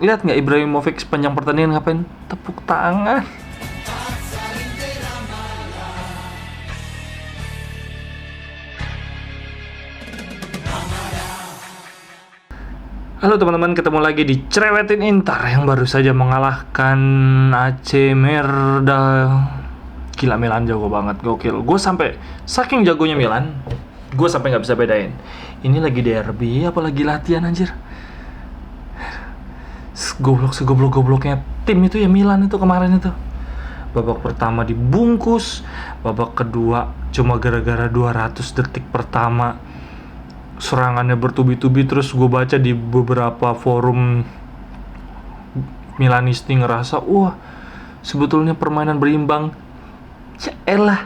lihat nggak Ibrahimovic sepanjang pertandingan ngapain? Tepuk tangan. Halo teman-teman, ketemu lagi di Cerewetin Inter yang baru saja mengalahkan AC Merda. Gila, Milan jago banget, gokil. Gue sampai saking jagonya Milan, gue sampai nggak bisa bedain. Ini lagi derby apa lagi latihan anjir. Segobloknya tim itu ya Milan itu kemarin itu. Babak pertama dibungkus, babak kedua cuma gara-gara 200 detik pertama serangannya bertubi-tubi. Terus gue baca di beberapa forum Milanisti ngerasa, wah sebetulnya permainan berimbang. Ya elah,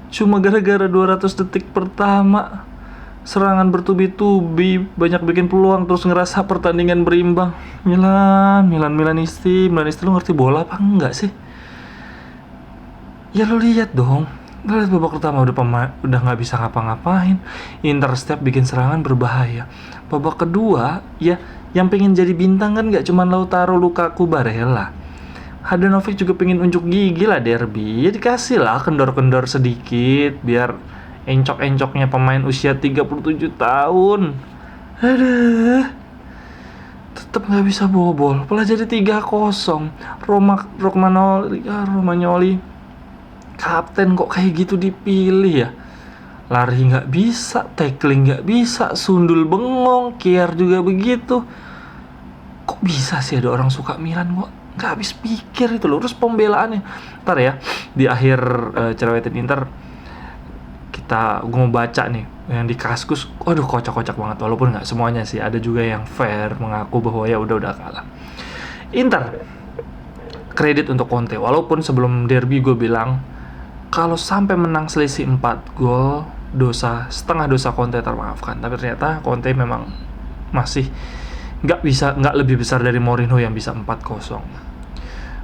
cuma gara-gara 200 detik pertama serangan bertubi-tubi, banyak bikin peluang, terus ngerasa pertandingan berimbang. Milanisti lu ngerti bola apa enggak sih? Ya lo lihat dong, lihat babak pertama udah nggak bisa ngapa-ngapain. Inter setiap bikin serangan berbahaya. Babak kedua ya yang pengen jadi bintang kan nggak cuma Lautaro, Lukaku, Barella. Handanovic juga pengen unjuk gigi lah derby. Ya dikasih lah kendor-kendor sedikit biar encok-encoknya pemain usia 37 tahun. Aduh, tetep nggak bisa bobol. Malah jadi 3-0. Romagnoli kapten kok kayak gitu dipilih ya. Lari nggak bisa, tackling nggak bisa, sundul bengong, Kier juga begitu. Kok bisa sih ada orang suka Milan kok nggak habis pikir itu loh. Terus pembelaannya ntar ya di akhir Cerewetin Inter gue mau baca nih yang di Kaskus. Waduh, kocak-kocak banget. Walaupun nggak semuanya sih, ada juga yang fair mengaku bahwa ya udah kalah. Inter kredit untuk Conte. Walaupun sebelum derby gue bilang kalau sampai menang selisih 4 gol, setengah dosa Conte termaafkan. Tapi ternyata Conte memang masih nggak lebih besar dari Mourinho yang bisa 4-0.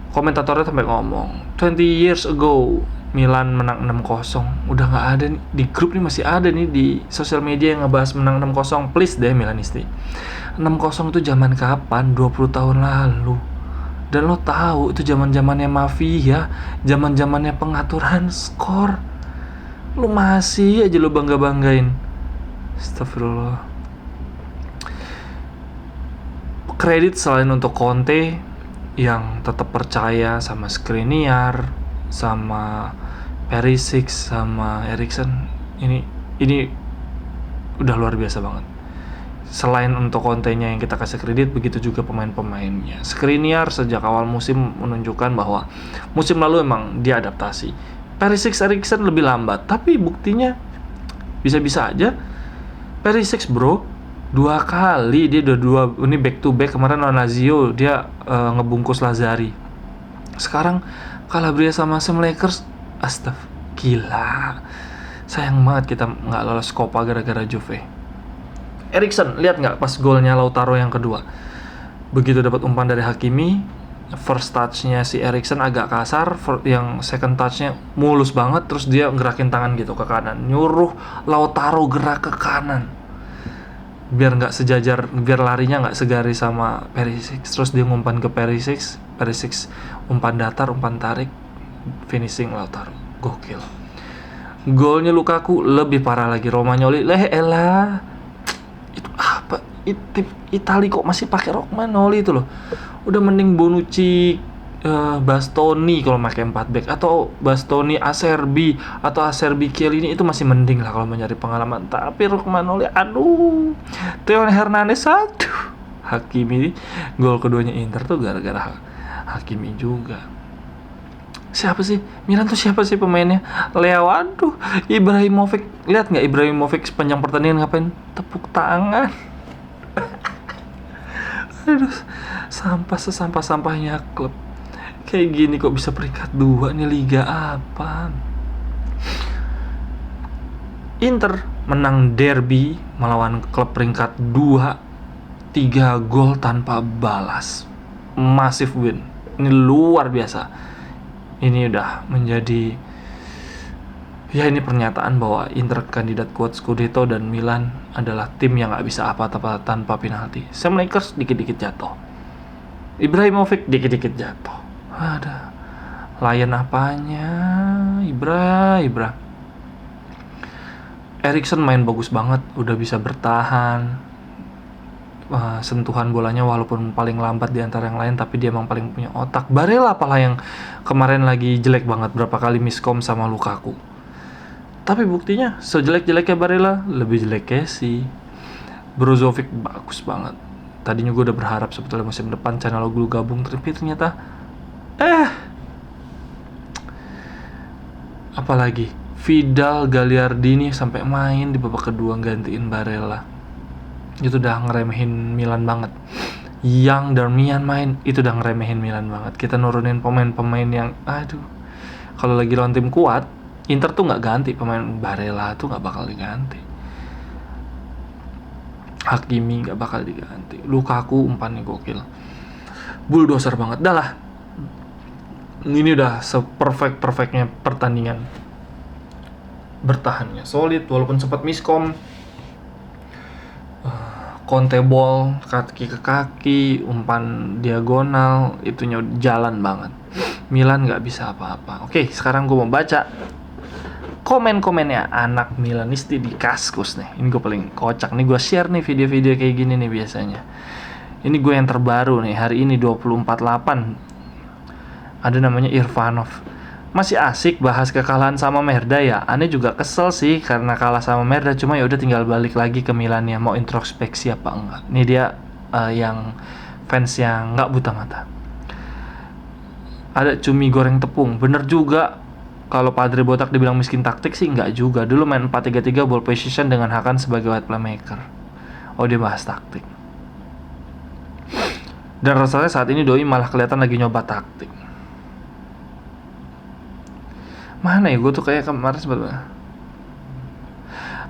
Komentatornya sampai ngomong 20 years ago Milan menang 6-0. Udah nggak ada nih, di grup nih masih ada nih di sosial media yang ngebahas menang 6-0. Please deh Milanisti, 6-0 itu zaman kapan? 20 tahun lalu. Dan lo tahu itu zaman-zamannya mafia, zaman-zamannya pengaturan skor. Lo masih aja lo bangga-banggain. Astagfirullah. Kredit selain untuk Conte yang tetap percaya sama Skriniar, sama Perisic, sama Eriksen. Ini udah luar biasa banget. Selain untuk Conte-nya yang kita kasih kredit, begitu juga pemain-pemainnya. Skriniar sejak awal musim menunjukkan bahwa musim lalu emang dia adaptasi. Perisic, Eriksen lebih lambat, tapi buktinya bisa-bisa aja. Perisic bro, 2 kali dia ini back to back. Kemarin lawan Lazio dia ngebungkus Lazari. Sekarang Calabria sama Sam Lakers. Gila. Sayang banget kita nggak lolos Copa gara-gara Juve. Eriksen, lihat nggak pas golnya Lautaro yang kedua? Begitu dapat umpan dari Hakimi, first touch-nya si Eriksen agak kasar, yang second touch-nya mulus banget, terus dia gerakin tangan gitu ke kanan, nyuruh Lautaro gerak ke kanan biar nggak sejajar, biar larinya nggak segaris sama Perisic. Terus dia ngumpan ke Perisic umpan datar, umpan tarik, finishing Lautaro. Gokil. Golnya Lukaku lebih parah lagi. Romagnoli, elah, itu apa? Itali kok masih pakai Romagnoli itu loh. Udah mending Bonucci, Bastoni kalau pakai 4 back, atau Bastoni Acerbi atau Acerbi Chiellini, itu masih mending lah kalau mencari pengalaman. Tapi Romagnoli, aduh, Theo Hernandez, aduh. Hakimi, gol keduanya Inter tuh gara-gara Hakimi juga. Siapa sih Milan tuh, siapa sih pemainnya? Leo, aduh, Ibrahimovic, lihat nggak Ibrahimovic sepanjang pertandingan ngapain? Tepuk tangan. Aduh, sampahnya klub. Kayak gini kok bisa peringkat 2 nih, liga apa? Inter menang derby melawan klub peringkat 2, 3 gol tanpa balas. Massive win. Ini luar biasa. Ini udah menjadi, ya ini pernyataan bahwa Inter kandidat kuat Scudetto dan Milan adalah tim yang gak bisa apa-apa tanpa penalti. Sam Lakers dikit-dikit jatuh. Ibrahimovic dikit-dikit jatuh. Ada layan apanya, Ibra. Eriksen main bagus banget, udah bisa bertahan. Sentuhan bolanya walaupun paling lambat di antara yang lain, tapi dia emang paling punya otak. Barella apalah yang kemarin lagi jelek banget, berapa kali miskom sama Lukaku. Tapi buktinya sejelek-jeleknya Barella, lebih jelek Kessie. Brozovic bagus banget. Tadinya gue udah berharap sebetulnya musim depan Calhanoglu gabung, tapi ternyata apalagi Vidal Gagliardini sampai main di babak kedua gantiin Barella. Itu udah ngeremehin Milan banget. Yang Darmian main, itu udah ngeremehin Milan banget. Kita nurunin pemain-pemain yang kalau lagi lawan tim kuat, Inter tuh nggak ganti pemain. Barella tuh nggak bakal diganti, Hakimi nggak bakal diganti, Lukaku umpannya gokil, bulldozer banget. Dah lah, ini udah seperfect-perfectnya pertandingan. Bertahannya solid walaupun sempat miskom. Conte ball kaki ke kaki, umpan diagonal, itunya jalan banget. Milan nggak bisa apa-apa. Oke, sekarang gue mau baca komen-komennya anak Milanisti di Kaskus nih. Ini gue paling kocak nih, gue share nih video-video kayak gini nih biasanya. Ini gue yang terbaru nih, hari ini 24/8. Ada namanya Irfanov. Masih asik bahas kekalahan sama Merda ya. Aneh juga kesel sih karena kalah sama Merda, cuma ya udah tinggal balik lagi ke Milan ya, mau introspeksi apa enggak. Ini dia yang fans yang nggak buta mata. Ada cumi goreng tepung, bener juga. Kalau Padre Botak dibilang miskin taktik sih enggak juga. Dulu main 4-3-3 ball position dengan Hakan sebagai wide playmaker. Oh, dia bahas taktik. Dan rasanya saat ini Doi malah kelihatan lagi nyoba taktik. Mana ya, gue tuh kayak kemarin sebetulnya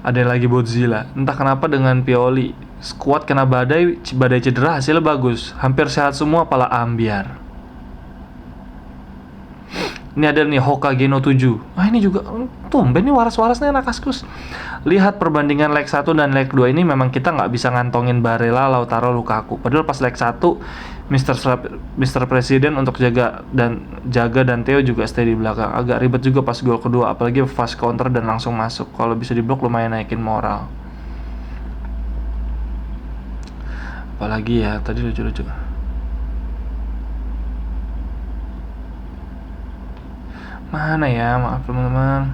ada yang lagi Bodzilla. Entah kenapa dengan Pioli skuad kena badai cedera hasilnya bagus, hampir sehat semua pala ambiar. Ini ada nih Hoka Geno 7. Ini juga tumben nih waras-warasnya anak Kaskus. Lihat perbandingan leg 1 dan leg 2 ini memang kita nggak bisa ngantongin Barella, Lautaro, Lukaku. Padahal pas leg 1 Mr. Presiden untuk jaga dan Theo juga stay di belakang. Agak ribet juga pas gol kedua, apalagi fast counter dan langsung masuk. Kalau bisa diblok lumayan naikin moral. Apalagi ya, tadi lucu-lucu. Mana ya, maaf teman-teman.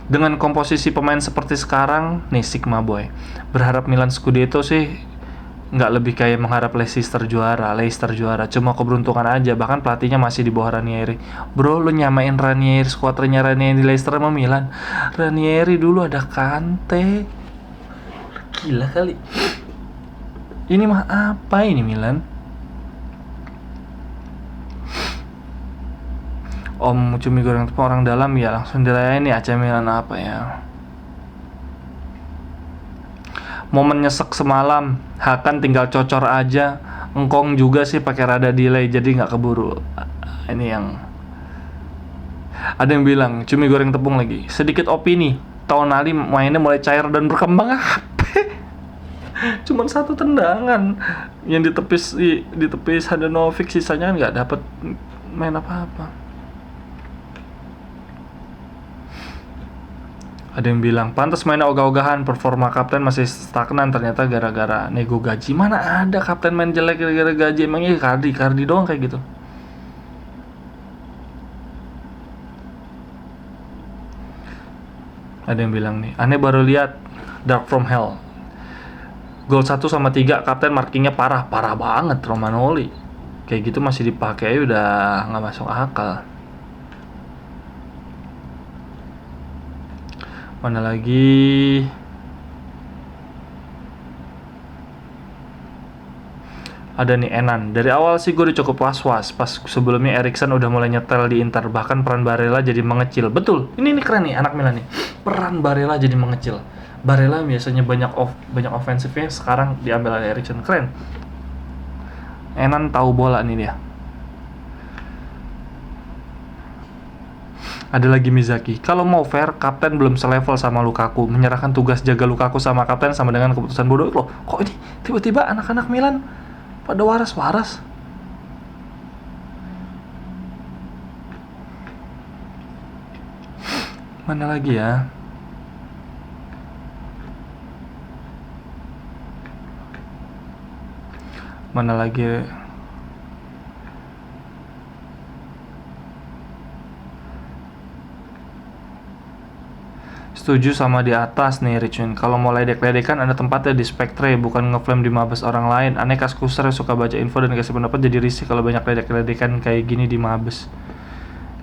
Dengan komposisi pemain seperti sekarang, nih Sigma Boy, berharap Milan Scudetto sih nggak lebih kayak mengharap Leicester juara. Cuma keberuntungan aja, bahkan pelatihnya masih di bawah Ranieri. Bro, lu nyamain Ranieri, skuadronnya Ranieri di Leicester sama Milan. Ranieri dulu ada Kante. Gila kali. Ini mah apa ini Milan? Om cumi goreng tepung orang dalam ya langsung dilayani AC Milan apa ya. Momen nyesek semalam, Hakan tinggal cocor aja. Engkong juga sih pakai rada delay jadi nggak keburu. Ini yang ada yang bilang cumi goreng tepung lagi. Sedikit opini, Tonali mainnya mulai cair dan berkembang apa? Cuman satu tendangan yang ditepis Handanovic, sisanya kan nggak dapet main apa-apa. Ada yang bilang pantas mainnya ogah-ogahan, performa kapten masih stagnan, ternyata gara-gara nego gaji. Mana ada kapten main jelek gara-gara gaji, emangnya Cardi doang kayak gitu. Ada yang bilang nih, aneh baru lihat Dark from Hell. Gol 1 sama 3 kapten markingnya parah banget. Romagnoli kayak gitu masih dipakai, udah nggak masuk akal. Mana lagi? Ada nih Enan. Dari awal sih gue udah cukup was-was. Pas sebelumnya Eriksen udah mulai nyetel di Inter. Bahkan peran Barella jadi mengecil. Betul. Ini keren nih anak Milan nih. Peran Barella jadi mengecil. Barella biasanya banyak ofensifnya, sekarang diambil oleh Eriksen. Keren. Enan tahu bola nih dia. Ada lagi Mizaki. Kalau mau fair, kapten belum selevel sama Lukaku. Menyerahkan tugas jaga Lukaku sama kapten sama dengan keputusan bodoh. Loh, kok ini tiba-tiba anak-anak Milan pada waras-waras? Mana lagi ya? Mana lagi? Setuju sama di atas nih Richmond. Kalau mau ledek-ledekan ada tempatnya di Spectre, bukan ngeflame di mabes orang lain. Aneh Kaskuser suka baca info dan kasih pendapat, jadi risih kalau banyak ledek-ledekan kayak gini di mabes.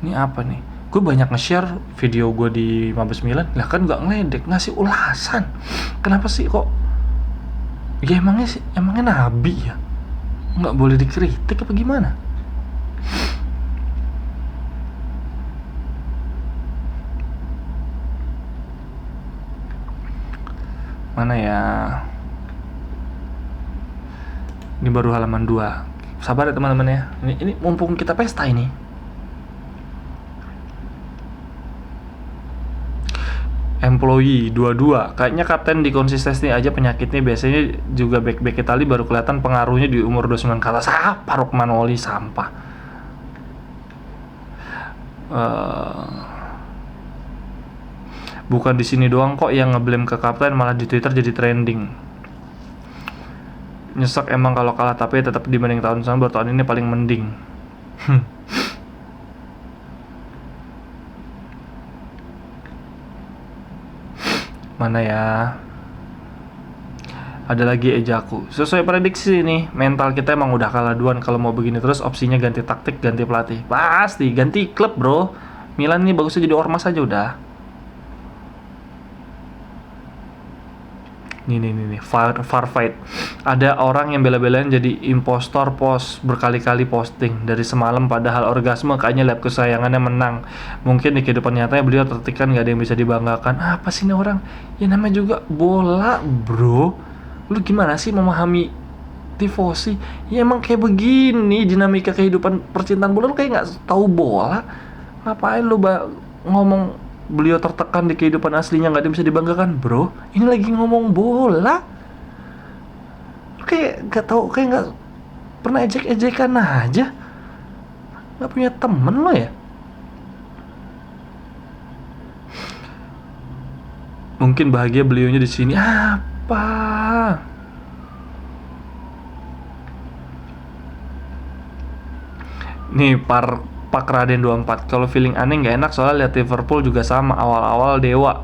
Ini apa nih? Gue banyak nge-share video gue di Mabes Milan. Lah kan gak ngeledek, ngasih ulasan. Kenapa sih kok? Ya emangnya nabi ya? Nggak boleh dikritik apa gimana? Mana ya? Ini baru halaman 2. Sabar ya teman-teman ya. Ini mumpung kita pesta ini. Employee 22. Kayaknya kapten di konsistensi aja penyakitnya. Biasanya juga back Itali baru kelihatan pengaruhnya di umur 29 ke atas. Apa Rockmanoli sampah. Bukan di sini doang kok yang ngeblame ke kapten, malah di Twitter jadi trending. Nyesek emang kalau kalah, tapi tetap dibanding tahun sebelumnya, tahun ini paling mending. Mana ya? Ada lagi Ejaku. Sesuai prediksi nih, mental kita emang udah kalah duluan. Kalau mau begini terus, opsinya ganti taktik, ganti pelatih. Pasti ganti klub, bro. Milan nih bagusnya jadi ormas aja udah. Nih, far fight. Ada orang yang bela-belain jadi impostor, post berkali-kali posting dari semalam, padahal orgasme kayaknya lab kesayangannya menang. Mungkin di kehidupan nyatanya beliau tertekan, gak ada yang bisa dibanggakan. Apa sih ini orang? Ya namanya juga bola, bro. Lu gimana sih memahami tifosi? Ya emang kayak begini dinamika kehidupan percintaan bola. Lu kayak gak tahu bola. Ngapain lu ngomong beliau tertekan di kehidupan aslinya, nggak ada yang bisa dibanggakan, bro? Ini lagi ngomong bola. Kayak nggak tahu, kayak nggak pernah ejek-ejekan aja. Nggak punya temen lo ya? Mungkin bahagia beliaunya di sini. Apa? Nih Pak Raden 24. Kalau feeling aneh nggak enak soalnya lihat Liverpool juga sama, awal-awal dewa,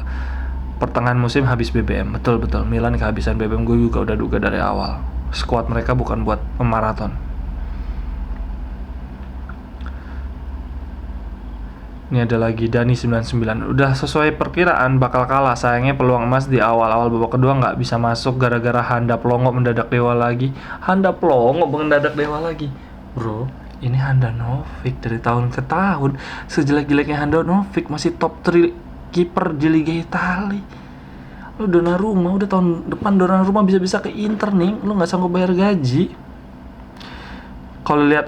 pertengahan musim habis BBM. Betul Milan kehabisan BBM, gue juga udah duga dari awal. Squad mereka bukan buat pemaraton. Ini ada lagi Dani 99. Udah sesuai perkiraan bakal kalah. Sayangnya peluang emas di awal-awal babak kedua nggak bisa masuk gara-gara Handap Longo mendadak dewa lagi. Handap Longo mendadak dewa lagi, bro. Ini Handanovic dari tahun ke tahun. Sejelek-jeleknya Handanovic masih top 3 kiper di Liga Italia. Lu Donnarumma udah tahun depan Donnarumma bisa-bisa ke Inter nih. Lu nggak sanggup bayar gaji. Kalau lihat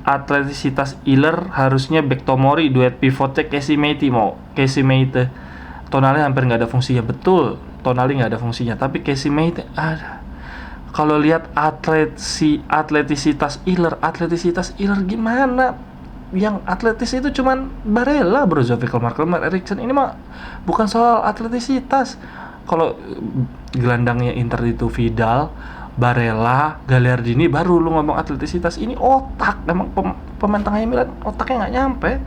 atletisitas Iler, harusnya back Tomori, duet pivotnya Casey Meite. Tonali hampir nggak ada fungsinya. Betul, Tonali nggak ada fungsinya. Tapi Casey Meite ada. Kalau lihat atletisitas Iler gimana? Yang atletis itu cuman Barella, Brozovic, Markel, Eriksen. Ini mah bukan soal atletisitas. Kalau gelandangnya Inter itu Vidal, Barella, Gagliardini, baru lu ngomong atletisitas. Ini otak. Emang pemain tengahnya Milan otaknya nggak nyampe.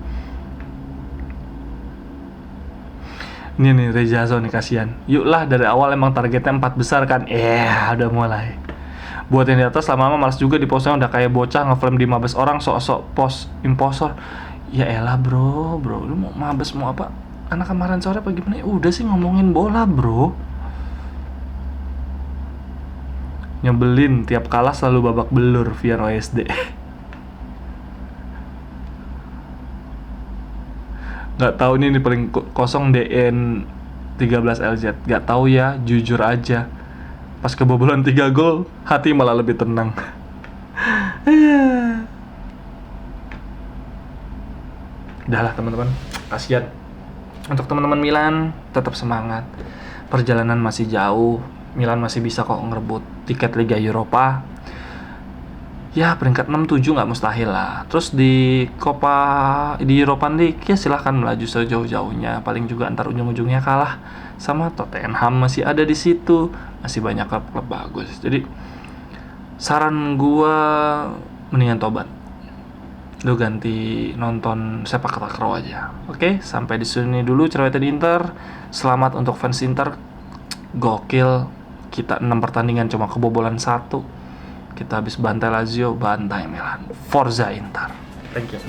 Ini nih Rejazo nih, kasihan. Yuklah, dari awal emang targetnya 4 besar kan. Udah mulai. Buat yang di atas lama-lama malas juga di postnya, udah kayak bocah ngeflame di mabes orang, sok-sok post impostor. Ya elah bro, lu mau mabes mau apa? Anak kemarin sore apa gimana? Udah sih ngomongin bola, bro. Nyebelin, tiap kalah selalu babak belur via OSD. Nggak tahu nih paling kosong DN 13 LZ. Nggak tahu ya, jujur aja. Pas kebobolan 3 gol, hati malah lebih tenang. Udah lah teman-teman. Kasihan. Untuk teman-teman Milan, tetap semangat. Perjalanan masih jauh. Milan masih bisa kok ngerebut tiket Liga Eropa. Ya peringkat 6-7 nggak mustahil lah. Terus di Europa League ya silahkan melaju sejauh-jauhnya. Paling juga antar ujung-ujungnya kalah sama Tottenham, masih ada di situ. Masih banyak klub-klub bagus. Jadi saran gua mendingan tobat. Lu ganti nonton sepak takraw aja. Oke, sampai di sini dulu cerita di Inter. Selamat untuk fans Inter. Gokil. Kita 6 pertandingan cuma kebobolan 1. Kita habis bantai Lazio, bantai Milan. Forza Inter. Thank you.